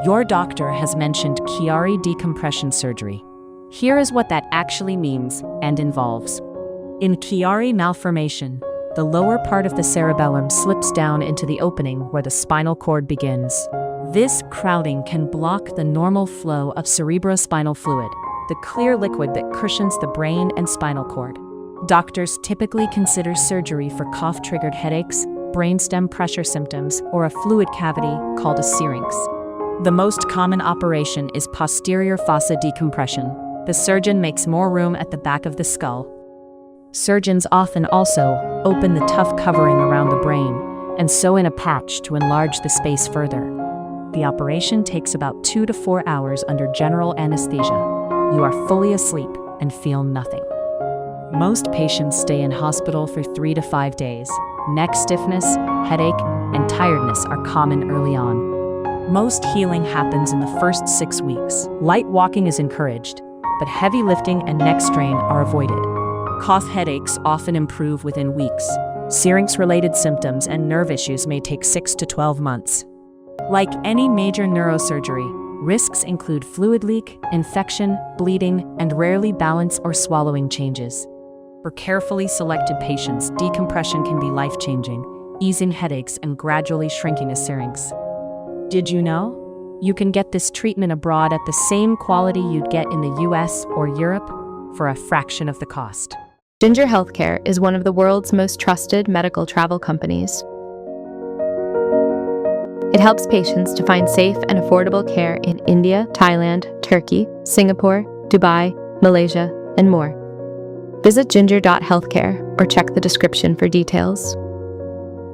Your doctor has mentioned Chiari decompression surgery. Here is what that actually means and involves. In Chiari malformation, the lower part of the cerebellum slips down into the opening where the spinal cord begins. This crowding can block the normal flow of cerebrospinal fluid, the clear liquid that cushions the brain and spinal cord. Doctors typically consider surgery for cough-triggered headaches, brainstem pressure symptoms, or a fluid cavity called a syrinx. The most common operation is posterior fossa decompression. The surgeon makes more room at the back of the skull. Surgeons often also open the tough covering around the brain and sew in a patch to enlarge the space further. The operation takes about 2 to 4 hours under general anesthesia. You are fully asleep and feel nothing. Most patients stay in hospital for 3 to 5 days. Neck stiffness, headache, and tiredness are common early on. Most healing happens in the first 6 weeks. Light walking is encouraged, but heavy lifting and neck strain are avoided. Cough headaches often improve within weeks. Syrinx-related symptoms and nerve issues may take 6 to 12 months. Like any major neurosurgery, risks include fluid leak, infection, bleeding, and rarely balance or swallowing changes. For carefully selected patients, decompression can be life-changing, easing headaches and gradually shrinking a syrinx. Did you know? You can get this treatment abroad at the same quality you'd get in the US or Europe for a fraction of the cost. Ginger Healthcare is one of the world's most trusted medical travel companies. It helps patients to find safe and affordable care in India, Thailand, Turkey, Singapore, Dubai, Malaysia, and more. Visit ginger.healthcare or check the description for details.